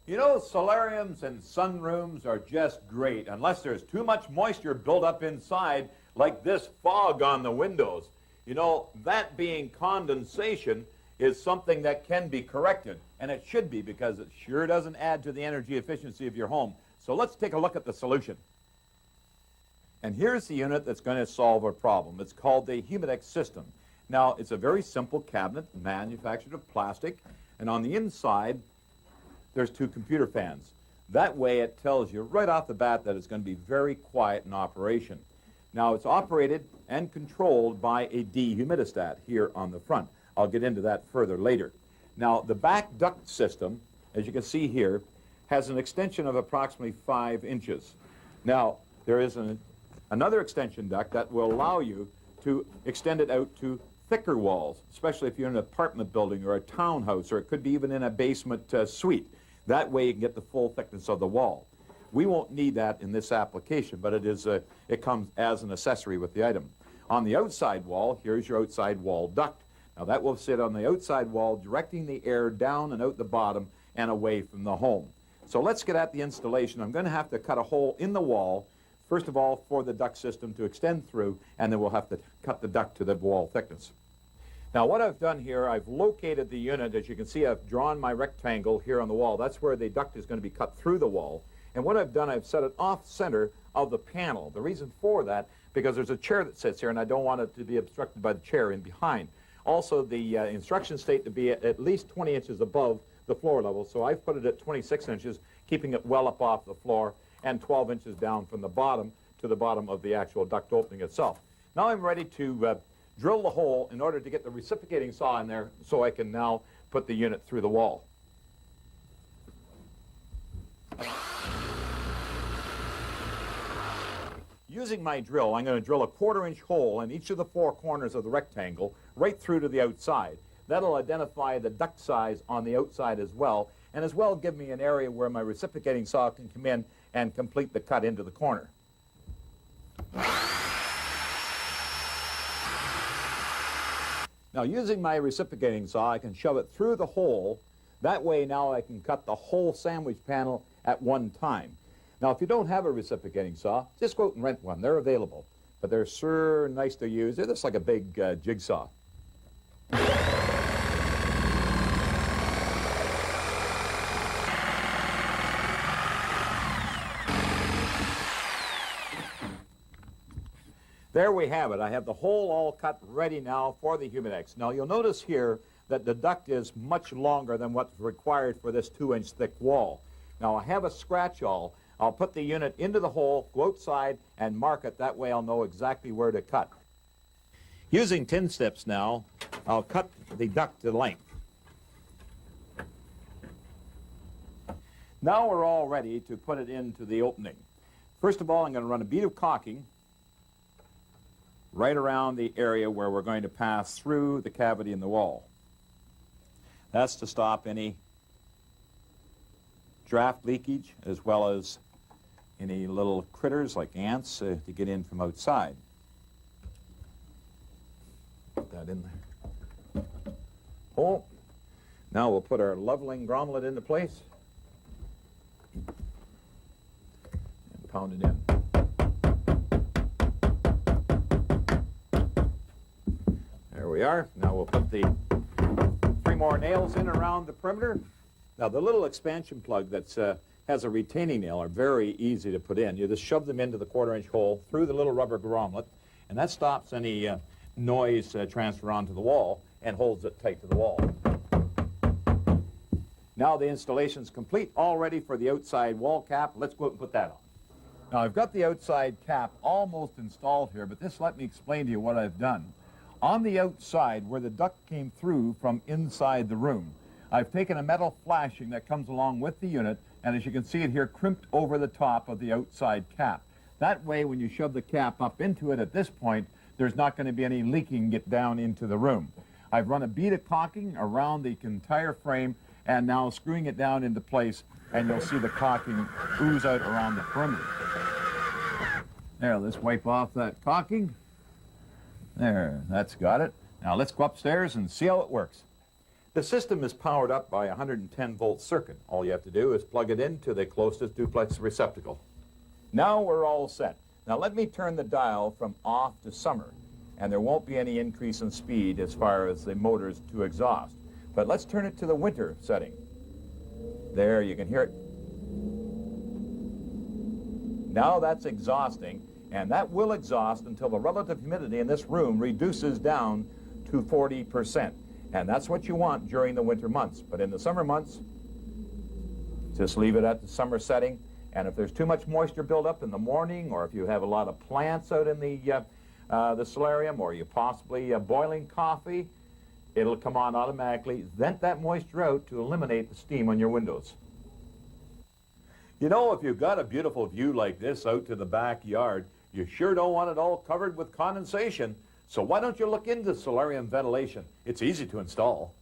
You know, solariums and sunrooms are just great, unless there's too much moisture built up inside, like this fog on the windows. You know, that being condensation is something that can be corrected, and it should be, because it sure doesn't add to the energy efficiency of your home. So let's take a look at the solution. And here's the unit that's going to solve our problem. It's called the Humidex system. Now, it's a very simple cabinet manufactured of plastic, and on the inside, there's two computer fans. That way it tells you right off the bat that it's going to be very quiet in operation. Now, it's operated and controlled by a dehumidistat here on the front. I'll get into that further later. Now, the back duct system, as you can see here, has an extension of approximately 5 inches. Now, there is another extension duct that will allow you to extend it out to thicker walls, especially if you're in an apartment building or a townhouse, or it could be even in a basement suite. That way you can get the full thickness of the wall. We won't need that in this application, but it comes as an accessory with the item. On the outside wall, here's your outside wall duct. Now that will sit on the outside wall, directing the air down and out the bottom and away from the home. So let's get at the installation. I'm going to have to cut a hole in the wall, first of all, for the duct system to extend through, and then we'll have to cut the duct to the wall thickness. Now, what I've done here, I've located the unit. As you can see, I've drawn my rectangle here on the wall. That's where the duct is going to be cut through the wall. And what I've done, I've set it off center of the panel. The reason for that, because there's a chair that sits here, and I don't want it to be obstructed by the chair in behind. Also, the instructions state to be at least 20 inches above the floor level, so I've put it at 26 inches, keeping it well up off the floor, and 12 inches down from the bottom to the bottom of the actual duct opening itself. Now I'm ready to drill the hole in order to get the reciprocating saw in there, so I can now put the unit through the wall. Using my drill, I'm going to drill a 1/4-inch hole in each of the 4 corners of the rectangle, right through to the outside. That'll identify the duct size on the outside as well, and as well give me an area where my reciprocating saw can come in and complete the cut into the corner. Now, using my reciprocating saw, I can shove it through the hole. That way now I can cut the whole sandwich panel at one time. Now, if you don't have a reciprocating saw, just go out and rent one. They're available, but they're sure nice to use. They're just like a big jigsaw. There we have it. I have the hole all cut ready now for the Humidex. Now, you'll notice here that the duct is much longer than what's required for this 2-inch thick wall. Now, I have a scratch awl. I'll put the unit into the hole, go outside, and mark it. That way I'll know exactly where to cut. Using tin snips now, I'll cut the duct to length. Now we're all ready to put it into the opening. First of all, I'm going to run a bead of caulking right around the area where we're going to pass through the cavity in the wall. That's to stop any draft leakage, as well as any little critters like ants to get in from outside. Put that in there. Oh, now we'll put our leveling grommet into place and pound it in. There we are. Now we'll put the 3 more nails in around the perimeter. Now, the little expansion plug that has a retaining nail are very easy to put in. You just shove them into the 1/4-inch hole through the little rubber grommet, and that stops any noise transfer onto the wall and holds it tight to the wall. Now the installation's complete, all ready for the outside wall cap. Let's go out and put that on. Now, I've got the outside cap almost installed here, but let me explain to you what I've done. On the outside, where the duct came through from inside the room, I've taken a metal flashing that comes along with the unit, and as you can see it here, crimped over the top of the outside cap. That way, when you shove the cap up into it at this point, there's not going to be any leaking get down into the room. I've run a bead of caulking around the entire frame, and now screwing it down into place, and you'll see the caulking ooze out around the perimeter. There, let's wipe off that caulking. There, that's got it. Now let's go upstairs and see how it works. The system is powered up by a 110-volt circuit. All you have to do is plug it into the closest duplex receptacle. Now we're all set. Now let me turn the dial from off to summer, and there won't be any increase in speed as far as the motors to exhaust. But let's turn it to the winter setting. There, you can hear it. Now that's exhausting, and that will exhaust until the relative humidity in this room reduces down to 40%. And that's what you want during the winter months. But in the summer months, just leave it at the summer setting. And if there's too much moisture buildup in the morning, or if you have a lot of plants out in the solarium, or you possibly boiling coffee, it'll come on automatically. Vent that moisture out to eliminate the steam on your windows. You know, if you've got a beautiful view like this out to the backyard, you sure don't want it all covered with condensation. So why don't you look into solarium ventilation? It's easy to install.